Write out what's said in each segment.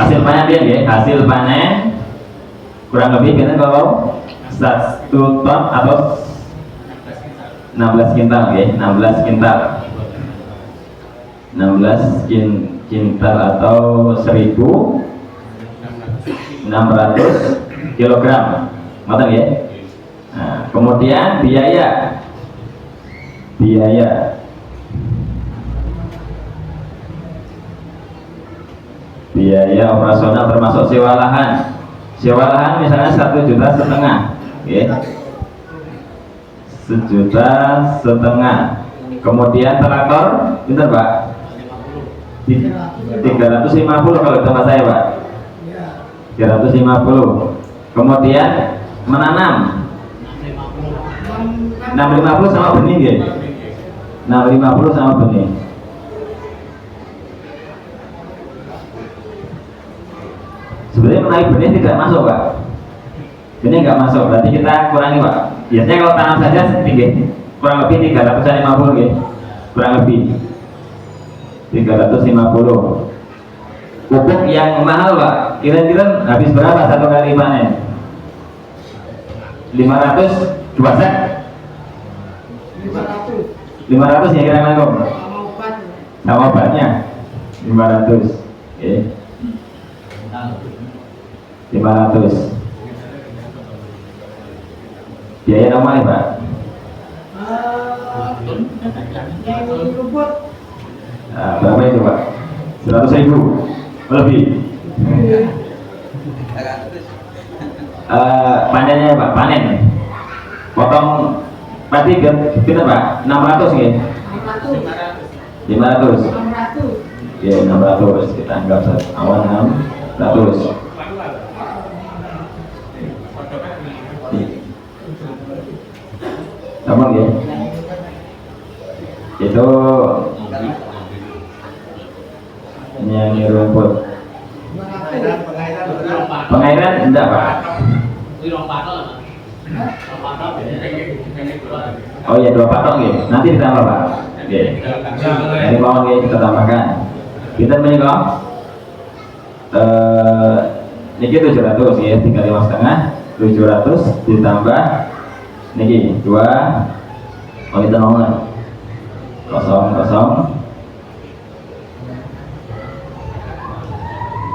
Hasil panen dia ya, hasil panen kurang lebih kita kalau 1 ton atau 16 kintal ya, 16 kintal 16 kintal atau 1.600 kilogram matang ya. Nah, kemudian biaya operasional termasuk sewa lahan misalnya 1,5 juta ya. 1,5 juta. Kemudian traktor pinter Pak 350 kalau tempat saya Pak 350. Kemudian menanam 650 sama benih ya, 650 sama benih. Sebenarnya menaik benih tidak masuk Pak, benih nggak masuk, berarti kita kurangi Pak. Biasanya kalau tanam saja tinggi kurang lebih 350 ya, kurang lebih 350. Pupuk yang mahal Pak, kira-kira habis berapa satu kali panen? 500 2 set 500 ya kira-kira sama obatnya 500 ya. 500 biaya namanya Pak berapa itu Pak? 100.000 lebih. Panennya Pak, panen potong padi kita Pak 600 ya, 500 ya, 600 kita anggap awal 600. Sama ya, itu ini yang rumput. Pengairan enggak Pak? Oh iya 2 patok ya, nanti ditambah Pak. Oke. Ini mau kita tambahkan. Kita menyokong niki 700 ya, 35,5 700 ditambah niki 2 oh kita nomor 00.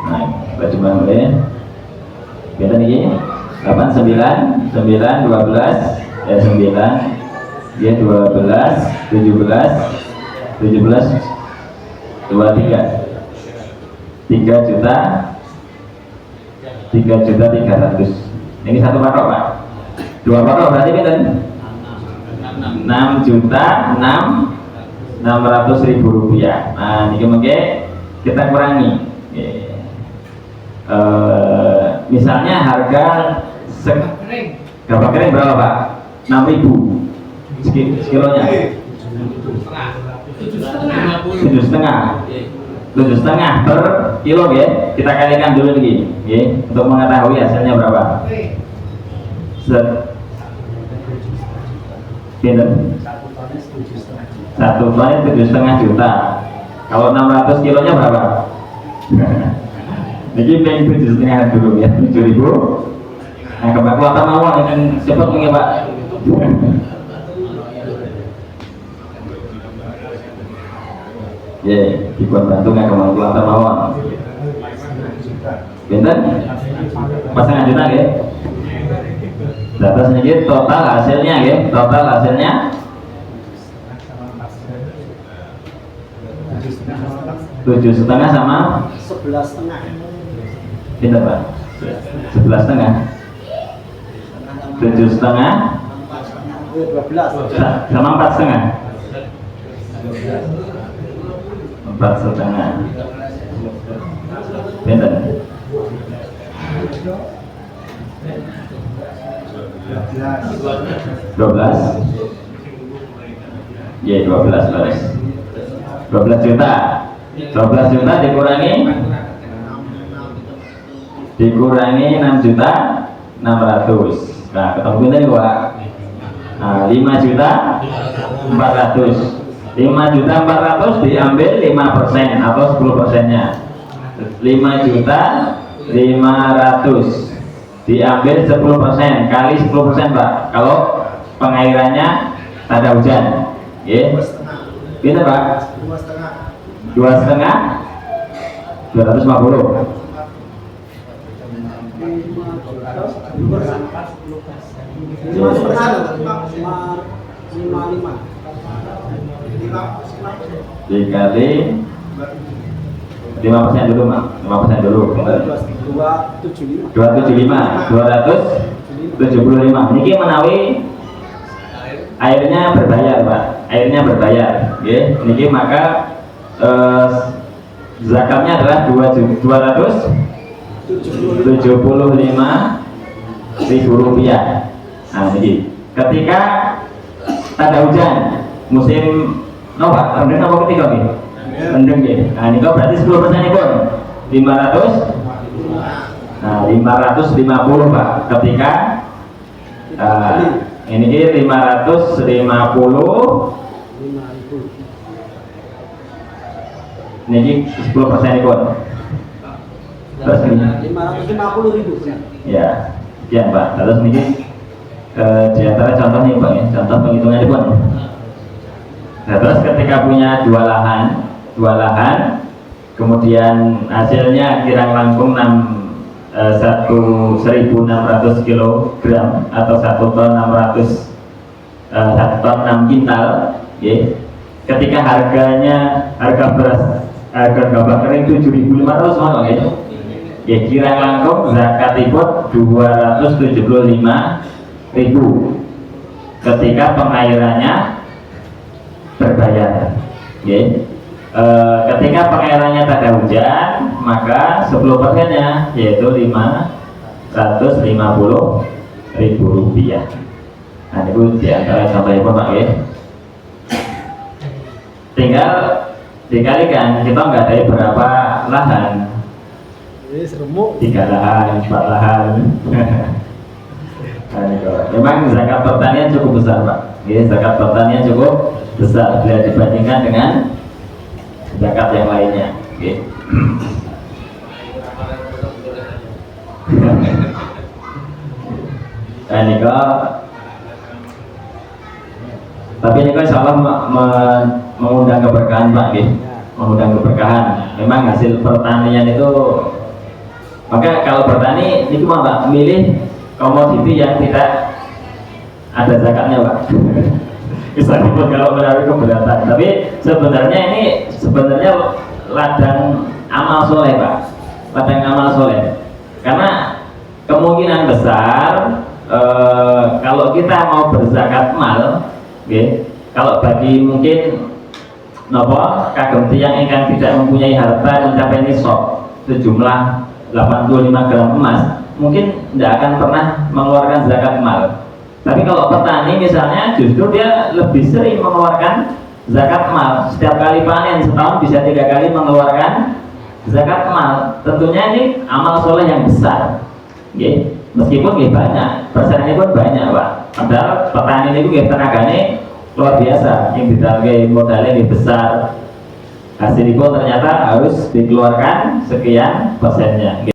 Nah, baju boleh. Kita niki 8 9 9 12 ya 9 dia 12 17 23 3 juta 3.300.000. Ini satu patok Pak, 2 patok berarti kan 6.600.000 rupiah. Nah ini mungkin kita kurangi misalnya harga gabah kering berapa Pak? 6.000 sekilonya 7,5 per kilo ya. Kita kalikan dulu lagi ya, untuk mengetahui hasilnya berapa. Satu ton 7,5 juta. Kalau 600 kilonya berapa? Jadi pengen 7,5 dulu ya, 7.000. Nah kembali kuota mawon yang cepat nih Pak. Ya, dibuat bantu nggak kembali kuota mawon. Bentar, pasangan juta ya. Data sedikit total hasilnya ya, total hasilnya 7,5 sama 11,5. Pinter Pak, 11,5 7,5 sama 4,5 pinter 12 ya 12 baris 12 juta dikurangi 6.600.000. Nah ketemu kita nih Pak. Nah 5.400.000 diambil 5% atau 10%-nya 5.500.000 diambil 10% kali 10%, Pak. Kalau pengairannya tanda hujan, ya. Gitu, Pak. 2,5 250. Dikali 5% dulu, Mak. 5% dulu. 275. Niki menawi airnya berbayar, Pak. Airnya berbayar, ya. Niki maka zakatnya adalah 275.000 rupiah. Nah, niki ketika tanda hujan musim Pak, rendeng apa ketika nih? Rendeng ya. Nah, ini berarti 10% itu 500. Nah, 550, Pak. Ketika ini 550. Ini 10% itu. Terus ini 550.000. Ya, sekian, Pak. Terus ini di antara contoh nih, Pak, ya. Contoh penghitungannya pun. Nah, terus ketika punya dua lahan, kemudian hasilnya kirang langkung 1.600 kg atau 1 ton 1 ton 6 kintal, ya. Ketika harga beras, harga gabah kering 7.500, ya. Ya, kirang langkung zakatipun 275.000 ketika pengairannya berbayar, ya. Ketika pengairannya tanda hujan, maka 10%-nya yaitu 550.000 rupiah. Nah, itu diantara contohnya, Pak, ya. Tinggal dikalikan, kita nggak ada berapa lahan, 3 lahan, 4 lahan. Nah, memang zakat pertanian cukup besar, Pak. Ya, zakat pertanian cukup besar bila dibandingkan dengan zakat yang lainnya. Okay. Nah, ini tapi ini insya Allah mengundang keberkahan, Pak. Okay. Mengundang keberkahan. Memang hasil pertanian itu, maka kalau bertani itu Pak, milih komoditi yang tidak ada zakatnya, Pak. Misalnya kalau menarik keberatan, tapi sebenarnya ladang amal soleh, Pak. Ladang amal soleh, karena kemungkinan besar kalau kita mau berzakat mal, okay, kalau bagi mungkin kagem tiyang ingkang tidak mempunyai harta mencapai nisab sejumlah 85 gram emas, mungkin tidak akan pernah mengeluarkan zakat mal. Tapi kalau petani misalnya, justru dia lebih sering mengeluarkan zakat mal. Setiap kali panen setahun bisa 3 kali mengeluarkan zakat mal. Tentunya ini amal soleh yang besar, okay. Meskipun banyak, persennya pun banyak, Pak. Padahal petani itu tenaganya luar biasa, yang ditanggung modalnya lebih besar. Hasil itu ternyata harus dikeluarkan sekian persennya.